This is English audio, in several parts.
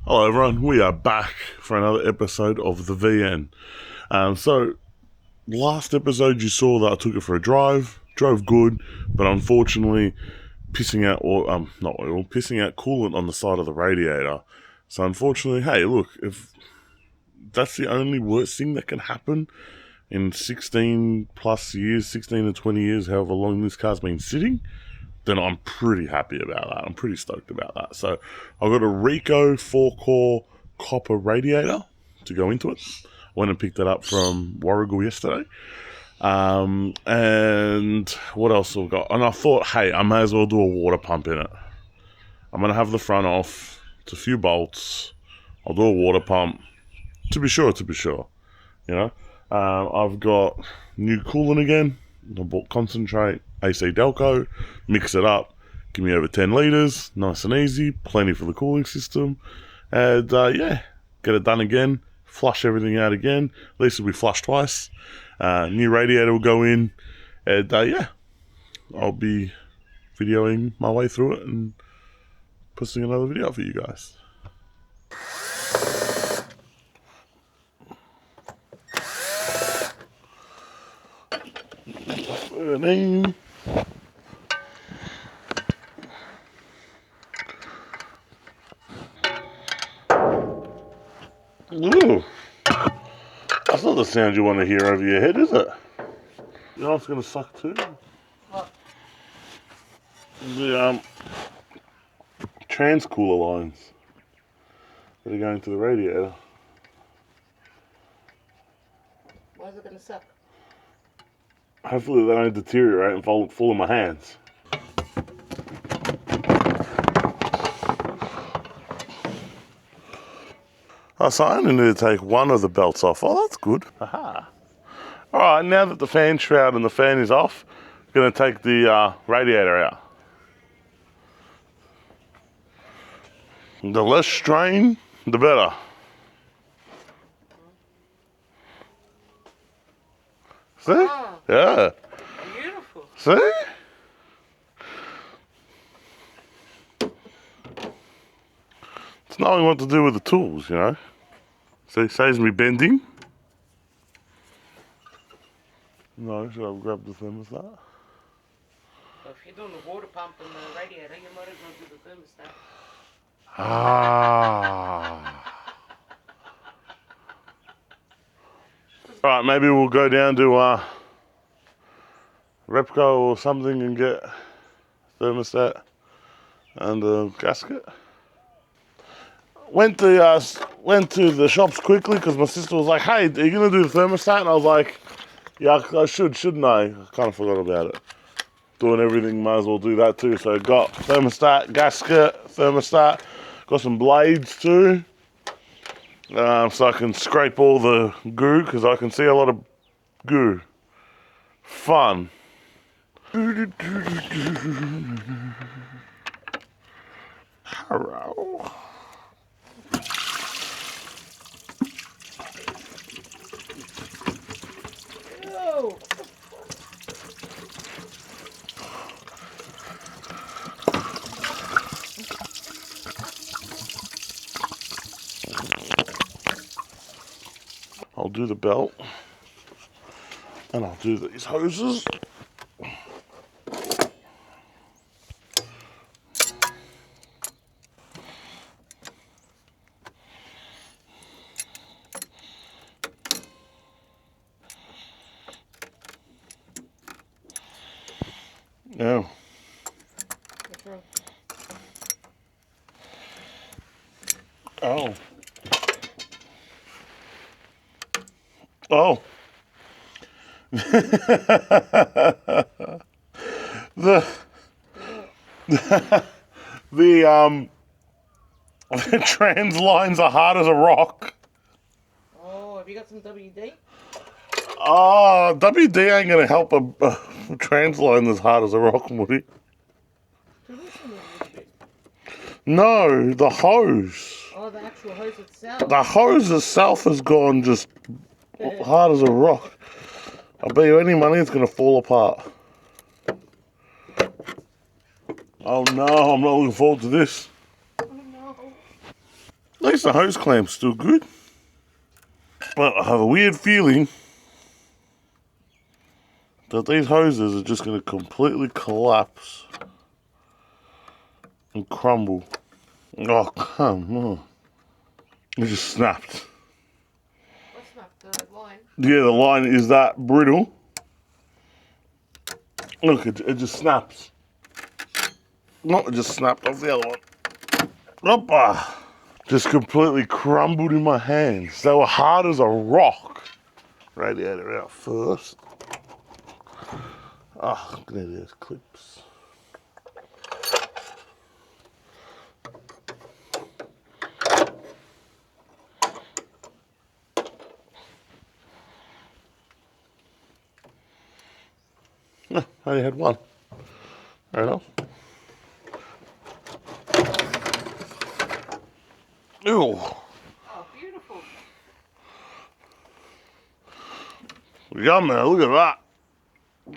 Hello everyone, we are back for another episode of the VN. So last episode you saw that I took it for a drive, drove good, but unfortunately pissing out pissing out coolant on the side of the radiator. So unfortunately, hey look, if that's the only worst thing that can happen in 16 plus years, 16 to 20 years, however long this car's been sitting, then I'm pretty happy about that. I'm pretty stoked about that. So I've got a Rico 4-core copper radiator to go into it. Went and picked that up from Warragul yesterday. And what else have I got? And I thought, hey, I may as well do a water pump in it. I'm going to have the front off. It's a few bolts. I'll do a water pump. To be sure. You know, I've got new coolant again. I bought concentrate, AC Delco, mix it up, give me over 10 litres, nice and easy, plenty for the cooling system, and get it done again, flush everything out again, at least it'll be flushed twice, new radiator will go in, and I'll be videoing my way through it and posting another video for you guys. Burning. Ooh. That's not the sound you want to hear over your head, is it? You know what's going to suck too? What? The transcooler lines that are going to the radiator. Why is it going to suck? Hopefully they don't deteriorate and fall in my hands. Oh, so I only need to take one of the belts off. Oh, that's good. Aha. Alright, now that the fan shroud and the fan is off, I'm going to take the radiator out. The less strain, the better. See? Oh, Yeah. beautiful. See? It's knowing what to do with the tools, you know. See, saves me bending. No, should I grab the thermostat? Well, if you're doing the water pump and the radiator, you might as well do the thermostat. Ah. Alright, maybe we'll go down to Repco or something and get thermostat and a gasket. Went to the shops quickly because my sister was like, hey, are you going to do the thermostat? And I was like, yeah, I should, shouldn't I? I kind of forgot about it. Doing everything, might as well do that too. So I got thermostat, gasket, thermostat, got some blades too. So I can scrape all the goo because I can see a lot of goo. Fun. Hello. No! I'll do the belt and I'll do these hoses. Yeah. What's wrong? Oh. Oh. the the trans lines are hard as a rock. Oh, have you got some WD? Oh, WD ain't gonna help a trans line as hard as a rock, Woody. Loosen it a little bit. No, the hose. Oh, the actual hose itself. The hose itself has gone just hard as a rock. I bet you any money it's gonna fall apart. Oh no, I'm not looking forward to this. Oh no. At least the hose clamp's still good. But I have a weird feeling that these hoses are just going to completely collapse and crumble. Oh, come on. It just snapped. What's not the line? Yeah, the line is that brittle. Look, it just snaps. No, it just snapped off the other one. Hoppa! Just completely crumbled in my hands. They were hard as a rock. Radiator out first. Ah, there there's clips. No, I only had one. Fair enough. Ew. Oh, beautiful. Yummy, look at that.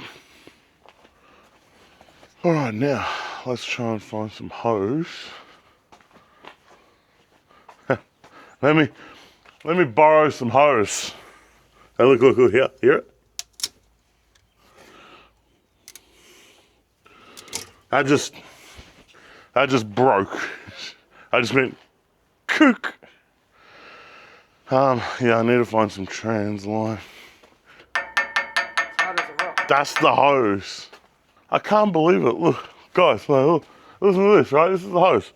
Alright, now, let's try and find some hose. Let me borrow some hose. Hey, look, here, hear it? I just broke. I just went kook. Yeah, I need to find some trans line. It's hard as a rock. That's the hose. I can't believe it. Look, guys, look, listen to this, right? This is the hose.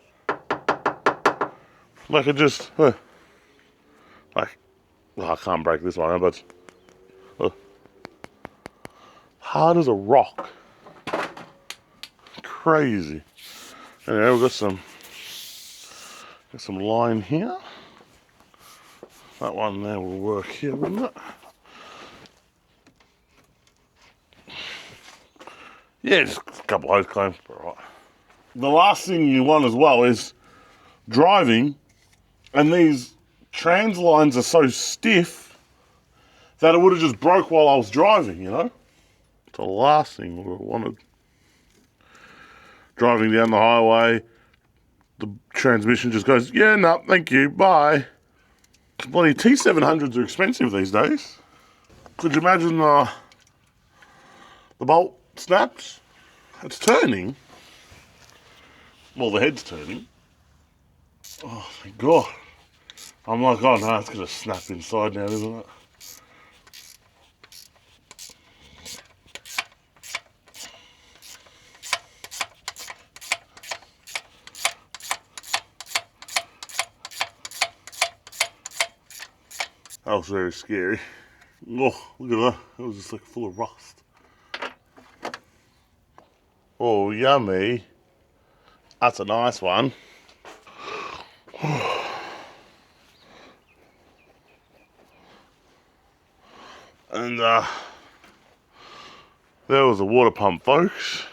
Like it just, like, well, I can't break this one, but hard as a rock. Crazy. Anyway, we've got some line here. That one there will work here, wouldn't it? Yeah, just a couple of hose clamps, but all right. The last thing you want as well is driving, and these trans lines are so stiff that it would have just broke while I was driving, you know? It's the last thing we wanted. Driving down the highway, the transmission just goes, yeah, no, thank you, bye. Bloody T700s are expensive these days. Could you imagine the bolt snaps? It's turning. Well, the head's turning. Oh, thank God. I'm like, oh no, it's going to snap inside now, isn't it? That was very scary. Oh, look at that. It was just like full of rust. Oh, yummy. That's a nice one. And there was a water pump, folks,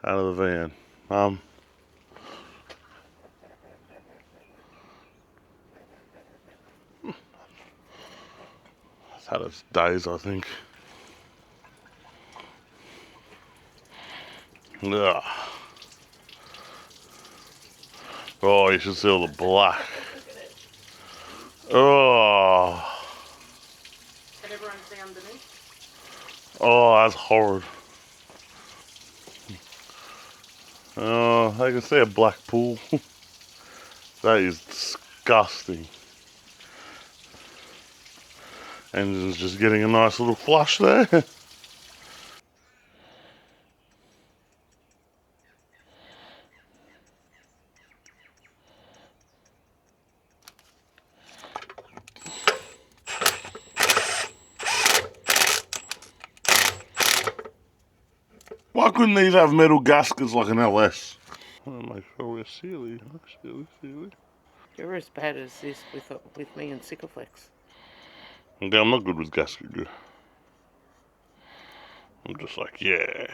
out of the van. It's had its days, I think. Ugh. Oh, you should see all the black. Look at it. Oh, Can everyone see underneath? oh, that's horrid. Oh, I can see a black pool. That is disgusting. Engine's just getting a nice little flush there. Why couldn't these have metal gaskets like an LS? I'll make sure we're sealy. Sealy. You're as bad as this with me and Sikaflex. Okay, I'm not good with gasket glue. I'm just like, yeah.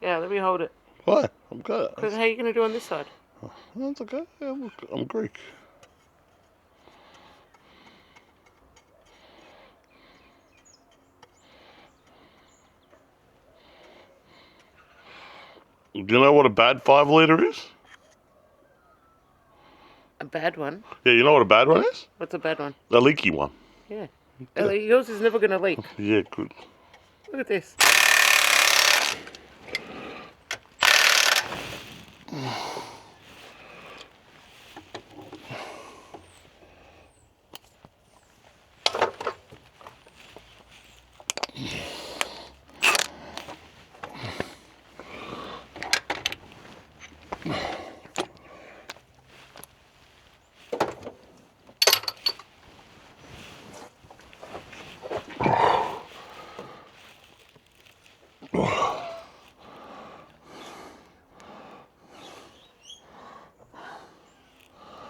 Yeah, let me hold it. Why? I'm good. Because how are you going to do on this side? That's okay. Yeah, look, I'm Greek. Do you know what a bad 5 litre is? A bad one? Yeah, you know what a bad one is? What's a bad one? A leaky one. Yeah. Yours is never going to leak. Yeah, good. Look at this.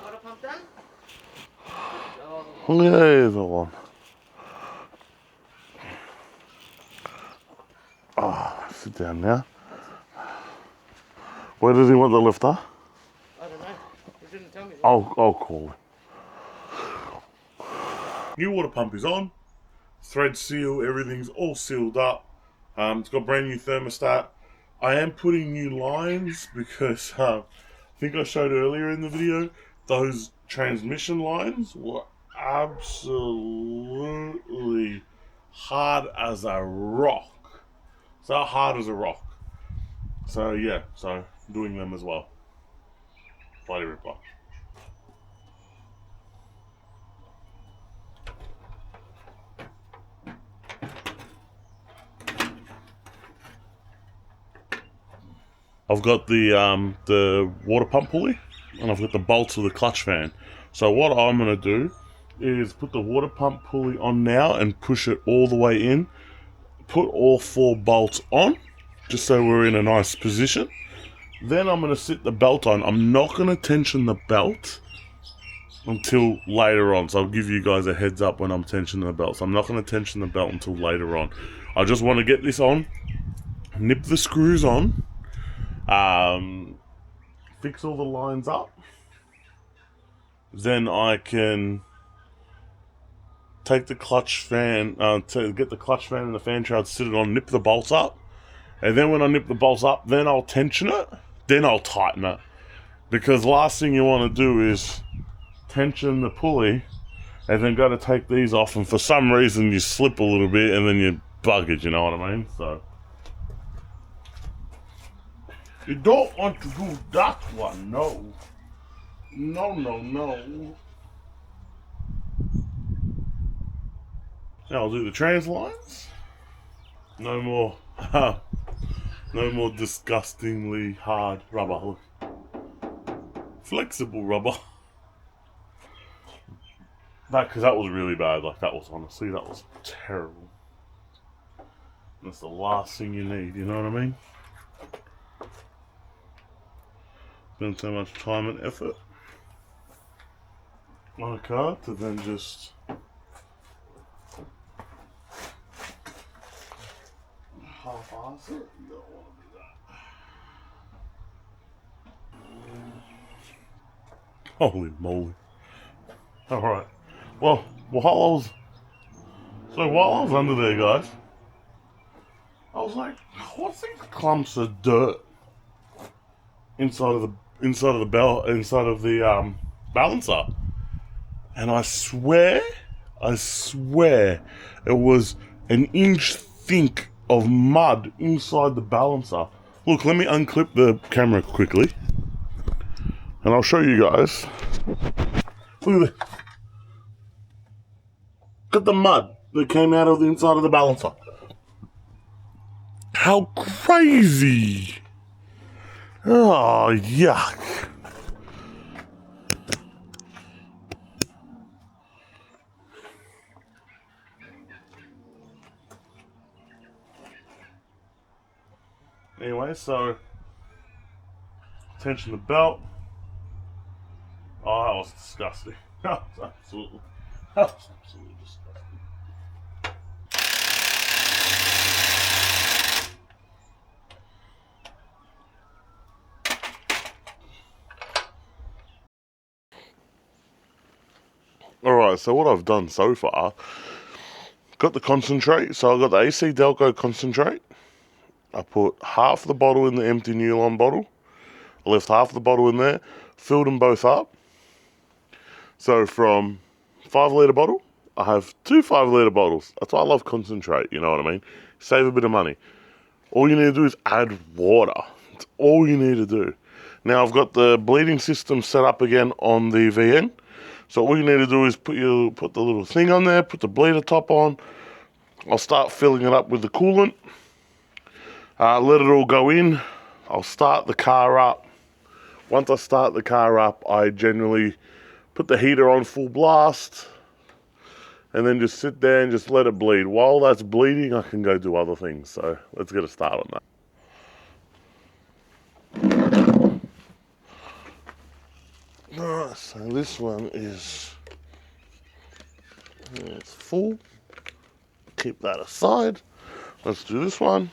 Water pump done? Oh. There's the one. Oh, sit down now. Where does he want the lifter? I don't know. He didn't tell me that. I'll call him. New water pump is on. Thread seal, everything's all sealed up. It's got brand new thermostat. I am putting new lines because I think I showed earlier in the video, those transmission lines were absolutely hard as a rock. So hard as a rock. So yeah, so doing them as well. Bloody ripper. I've got the water pump pulley, and I've got the bolts of the clutch fan. So what I'm gonna do is put the water pump pulley on now and push it all the way in. Put all 4 bolts on, just so we're in a nice position. Then I'm gonna sit the belt on. I'm not gonna tension the belt until later on. So I'll give you guys a heads up when I'm tensioning the belt. So I'm not gonna tension the belt until later on. I just want to get this on, nip the screws on. Fix all the lines up. Then I can take the clutch fan, to get the clutch fan and the fan shroud, sit it on, nip the bolts up. And then when I nip the bolts up, then I'll tension it, then I'll tighten it. Because last thing you want to do is tension the pulley and then got to take these off, and for some reason you slip a little bit and then you bug it, you know what I mean? So you don't want to do that one, no. No. Now I'll do the trans lines. No more, no more disgustingly hard rubber. Look, flexible rubber. Because that was really bad. Like that was honestly, that was terrible. That's the last thing you need. You know what I mean? Spend so much time and effort on a car to then just half-ass it. You don't want to do that. Holy moly! All right. Well, while I was under there, guys, I was like, what's these clumps of dirt inside of the balancer? And I swear, it was an inch thick of mud inside the balancer. Look, let me unclip the camera quickly, and I'll show you guys. Look at the mud that came out of the inside of the balancer. How crazy! Oh, yuck. Anyway, so tension the belt. Oh, that was disgusting. That was absolutely disgusting. Alright, so what I've done so far, got the concentrate, so I've got the AC Delco concentrate, I put half the bottle in the empty nylon bottle. I left half the bottle in there, filled them both up. So from 5 litre bottle, I have 2 5 litre bottles. That's why I love concentrate, you know what I mean? Save a bit of money. All you need to do is add water. That's all you need to do. Now I've got the bleeding system set up again on the VN. So all you need to do is put the little thing on there, put the bleeder top on. I'll start filling it up with the coolant. Let it all go in. I'll start the car up. Once I start the car up, I generally put the heater on full blast and then just sit there and just let it bleed. While that's bleeding, I can go do other things. So let's get a start on that. Alright, so this one is it's full. Keep that aside. Let's do this one.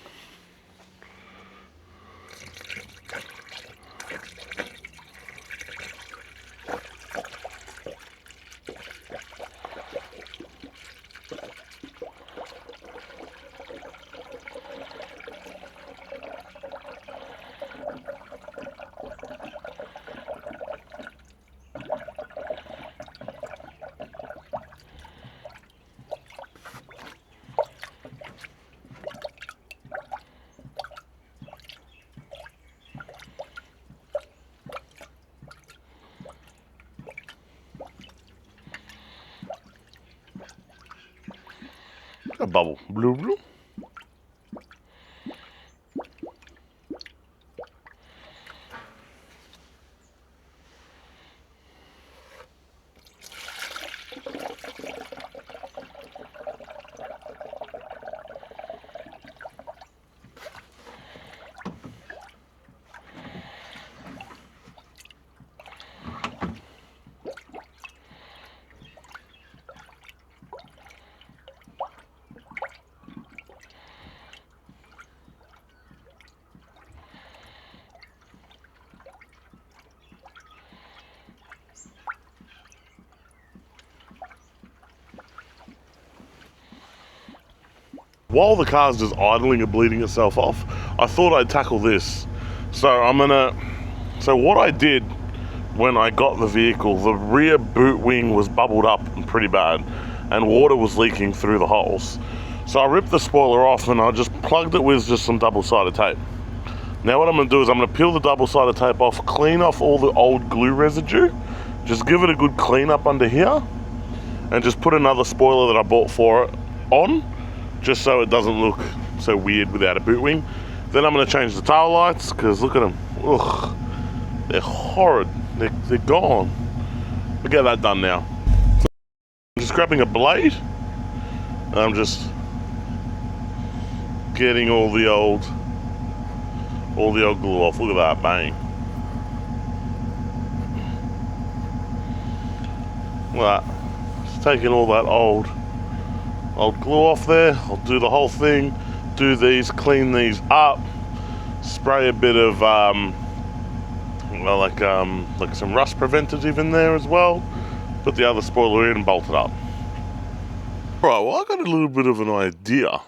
A bubble. Blue, blue. While the car's just idling and bleeding itself off, I thought I'd tackle this. So what I did when I got the vehicle, the rear boot wing was bubbled up pretty bad and water was leaking through the holes. So I ripped the spoiler off and I just plugged it with just some double-sided tape. Now what I'm gonna do is I'm gonna peel the double-sided tape off, clean off all the old glue residue, just give it a good clean up under here, and just put another spoiler that I bought for it on, just so it doesn't look so weird without a boot wing. Then I'm going to change the tail lights, because look at them. Ugh, they're horrid. They're gone. We'll get that done now. So I'm just grabbing a blade, and I'm just getting all the old glue off. Look at that, bang. Look at that. Just taking all that old glue off there. I'll do the whole thing, do these, clean these up, spray a bit of like some rust preventative in there as well, put the other spoiler in and bolt it up. Right, well I got a little bit of an idea.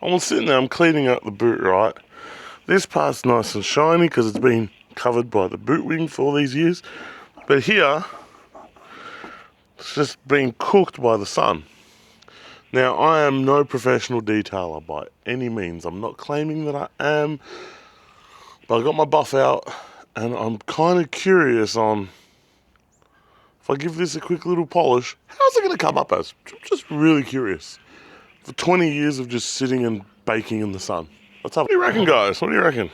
I'm sitting there, I'm cleaning up the boot, right? This part's nice and shiny because it's been covered by the boot wing for all these years, but here it's just been cooked by the sun. Now, I am no professional detailer by any means. I'm not claiming that I am, but I got my buff out and I'm kind of curious on, if I give this a quick little polish, how's it going to come up as? Just really curious. For 20 years of just sitting and baking in the sun. Let's have. What do you reckon, guys? What do you reckon?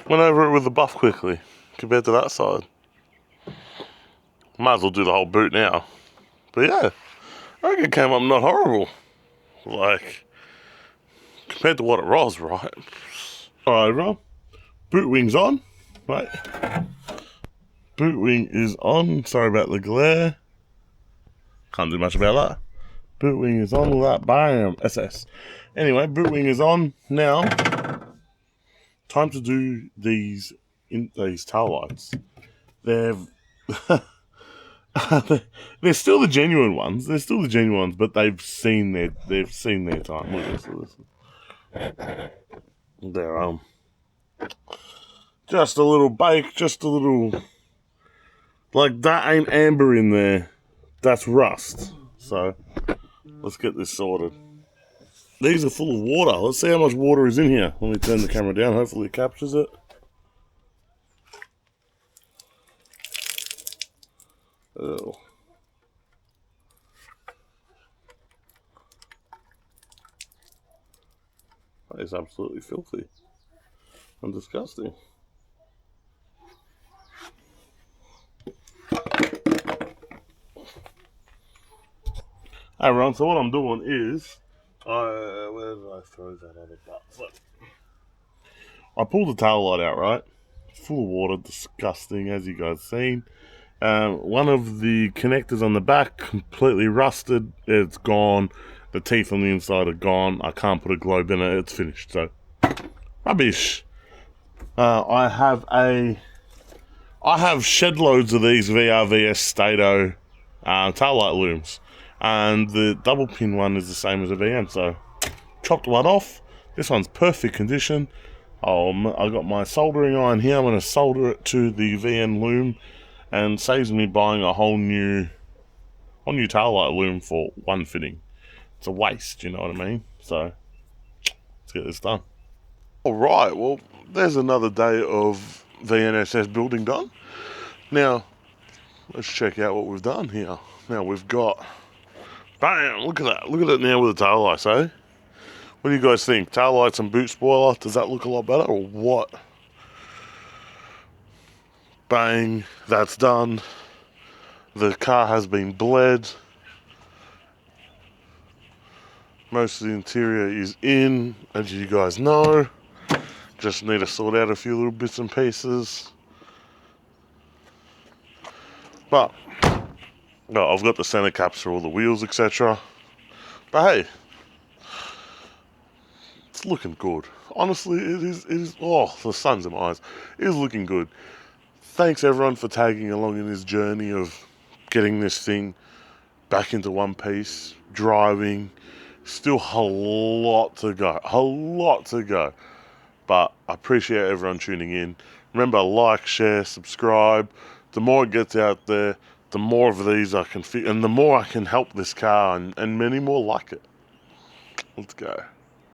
Went over it with the buff quickly compared to that side. Might as well do the whole boot now. But yeah, I reckon it came up not horrible. Like, compared to what it was, right? Alright, everyone. Boot wing's on. Right. Boot wing is on. Sorry about the glare. Can't do much about that. Boot wing is on. With that, bam, SS. Anyway, boot wing is on. Now, time to do these tail lights. They've They're still the genuine ones. They're still the genuine ones, but they've seen their time. Look at this. They're just a little bake, just a little, like, that ain't amber in there. That's rust. So let's get this sorted. These are full of water. Let's see how much water is in here. Let me turn the camera down. Hopefully it captures it. Oh. That is absolutely filthy and disgusting. Hey everyone, so what I'm doing is, where did I throw that other butt? Look. I pulled the tail light out, right? Full of water, disgusting, as you guys seen. One of the connectors on the back completely rusted. It's gone. The teeth on the inside are gone. I can't put a globe in it. It's finished. So rubbish. I have shed loads of these VRVS Stato tail light looms, and the double pin one is the same as a VN. So chopped one off. This one's perfect condition. I got my soldering iron here. I'm going to solder it to the VN loom, and saves me buying a whole new tail light loom for one fitting. It's a waste, you know what I mean? So let's get this done. Alright, well, there's another day of VNSS building done. Now, let's check out what we've done here. Now we've got, bam, look at that. Look at it now with the tail lights, eh? What do you guys think? Tail lights and boot spoiler, does that look a lot better or what? Bang, that's done. The car has been bled. Most of the interior is in, as you guys know. Just need to sort out a few little bits and pieces. But, no, I've got the center caps for all the wheels, etc. But hey, it's looking good. Honestly, it is, oh, the sun's in my eyes. It is looking good. Thanks everyone for tagging along in this journey of getting this thing back into one piece, driving. Still a lot to go. But I appreciate everyone tuning in. Remember, like, share, subscribe. The more it gets out there, the more of these I can fit, and the more I can help this car and many more like it. Let's go.